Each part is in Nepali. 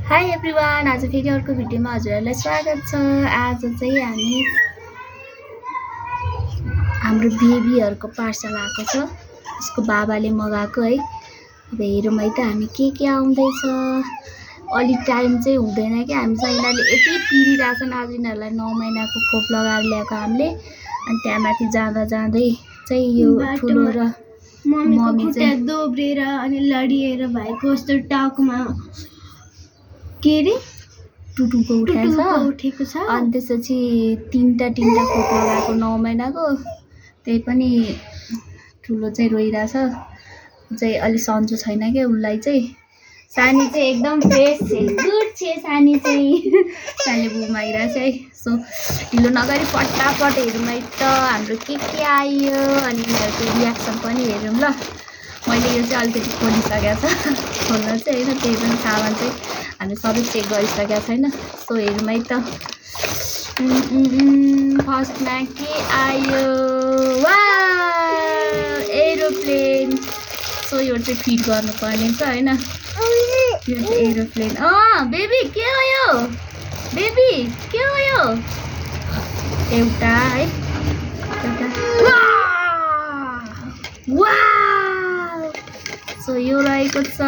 हाई एभ्रिवान, आज फेरि अर्को भिडियोमा हजुरहरूलाई स्वागत छ। आज चाहिँ हाम्रो बेबीहरूको पार्सल आएको छ। उसको बाबाले मगाएको है। अब हेरौँ है त हामी के आउँदैछ। अलि टाइम चाहिँ हुँदैन कि हामीसँग यिनीहरूले यति पिरिरहेछन्। आज यिनीहरूलाई 9 महिनाको खोप लगाएर ल्याएको हामीले। अनि त्यहाँ माथि जाँदा जाँदै चाहिँ यो ठुलो र मम्मी चाहिँ दोब्रेर अनि लडिएर भएको जस्तो टाउकोमा के रे टुटुको उठेको छ। अनि त्यसपछि तीनटा खोप लगाएको 9 महिनाको। त्यही पनि ठुलो चाहिँ रोइरहेछ। चाहिँ अलि सन्चो छैन क्या उसलाई चाहिँ। सानी चाहिँ एकदम फ्रेस छ, गुड छ सानी चाहिँ। सानीले बुमाइरहेछ है। सो ढिलो नगरी पटापट हेरौँ है त हाम्रो के आयो अनि यिनीहरूको रियाक्सन पनि हेरौँ ल। मैले यो चाहिँ अलिकति खोलिसकेको छ। खोल्न चाहिँ होइन, त्यही पनि सामान चाहिँ हामी सबै चेक गरिसकेका छैन। सो हेरौँ है त। फर्स्टमा के आयो, वाउ एरोप्लेन। सो यो चाहिँ फिट गर्नुपर्ने छ होइन। यो चाहिँ एरोप्लेन। बेबी के हो यो, बेबी के हो यो। एउटा है, एउटा वाउ। सो यो रहेको छ।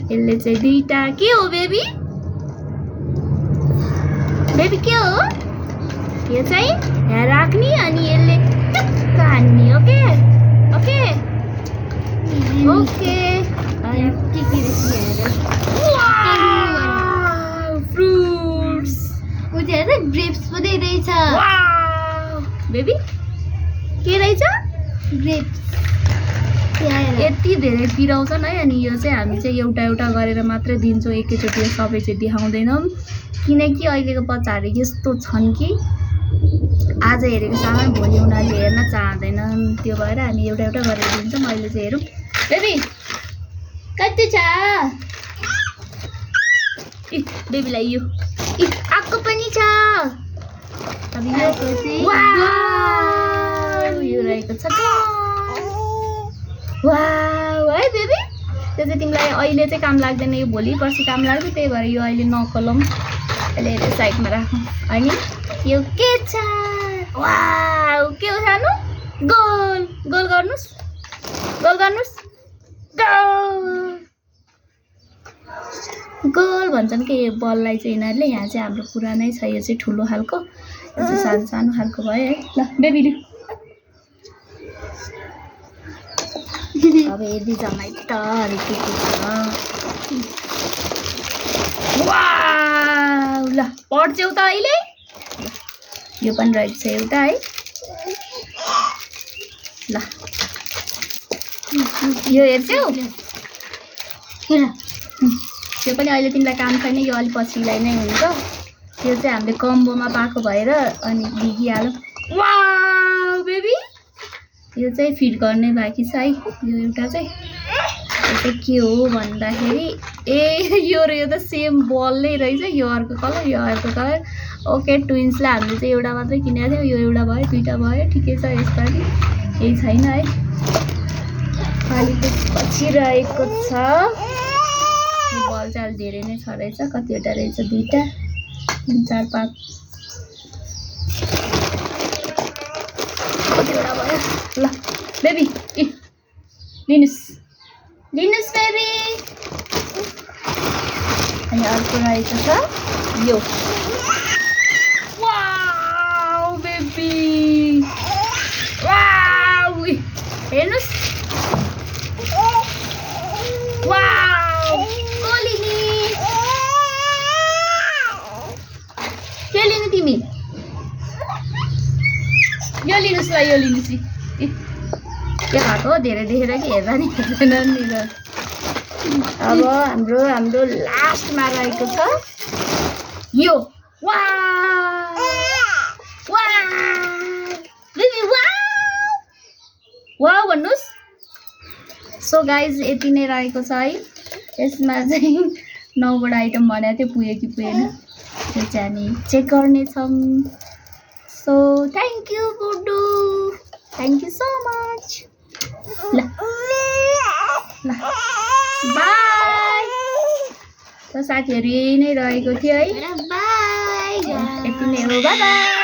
यसले चाहिँ दुईटा के हो बेबी, बेबी के हो। यो चाहिँ यहाँ राख्ने अनि यसले टक्क हान्ने। Okay okay okay. के रहेछ फ्रुट्स। उ त्यहाँ त ग्रेप्स पनि रहेछ। बेबी के रहेछ, ग्रेप्स। यति धेरै पिराउँछन् है। अनि यो चाहिँ हामी चाहिँ एउटा गरेर मात्रै दिन्छौँ, एकैचोटि सबै चाहिँ देखाउँदैनौँ। किनकि अहिलेको बच्चाहरू यस्तो छन् कि आज हेरेको सामान भोलि उनीहरूले हेर्न चाहँदैनन्। त्यो भएर हामी एउटा गरेर दिन्छौँ। अहिले चाहिँ हेरौँ बेबी कति छ। बेबीलाई यो आएको पनि छ। अब यो रहेको छ। वाउ है बेबी, त्यो चाहिँ तिमीलाई अहिले चाहिँ काम लाग्दैन, यो भोलि पर्सि काम लाग्छ। त्यही भएर यो अहिले नखोलौँ, अहिले हेरेर साइडमा राखौँ। अनि यो के छ, वाउ के हो सानो, गोल गोल गर्नुहोस्, गोल गर्नुहोस्, गोल भन्छन् कि यो बललाई चाहिँ यिनीहरूले। यहाँ चाहिँ हाम्रो पुरानै छ, यो चाहिँ ठुलो खालको, यो चाहिँ सानो खालको भयो है। ल बेबी लु अब हेर्दै जाउँ है त अरे के छ। वाउ ल पढ्छौ त अहिले। यो पनि रहेको छ एउटा है। ल यो हेर्छौ, यो पनि अहिले तिमीलाई काम छैन, यो अलि पछिलाई नै हुन्छ। यो चाहिँ हामीले कम्बोमा पाएको भएर अनि दिइहालौँ। वाउ बेबी, यो चाहिँ फिट गर्ने बाँकी छ है। यो एउटा चाहिँ के हो भन्दाखेरि यो र यो त सेम बल नै रहेछ। यो अर्को कलर, यो अर्को कलर। ओके ट्विन्सलाई हामीले चाहिँ एउटा मात्रै किनेको थियौँ, यो एउटा भयो, दुईवटा भयो, ठिकै छ। यसपालि केही छैन है। अलि त्यसपछि रहेको छ यो बल चाहिँ अलि धेरै नै छ रहेछ। कतिवटा रहेछ, 2टा 3 4 5 कतिवटा भयो। ल बेबी लिनुहोस् बेबी। अनि अर्को रहेको छ यो। वाउ बेबी, वाउ हेर्नुहोस्, वाउ को लिने, के लिने तिमी, यो लिनुहोस् ल, यो लिनुहोस्। के भएको धेरै देखेर कि हेर्दा नि हेर्दैन नि। अब हाम्रो लास्टमा रहेको छ यो। वाउ वाउ भन्नुहोस्। सो गाइज यति नै रहेको छ है। यसमा चाहिँ 9वटा आइटम भनेको थियो, पुग्यो कि पुगेन त्यो चाहिँ हामी चेक गर्नेछौँ। So thank you Guddu, thank you so much. ल बाई। त साथीहरू यही नै रहेको थियो है बाई यति नै हो बाई बाई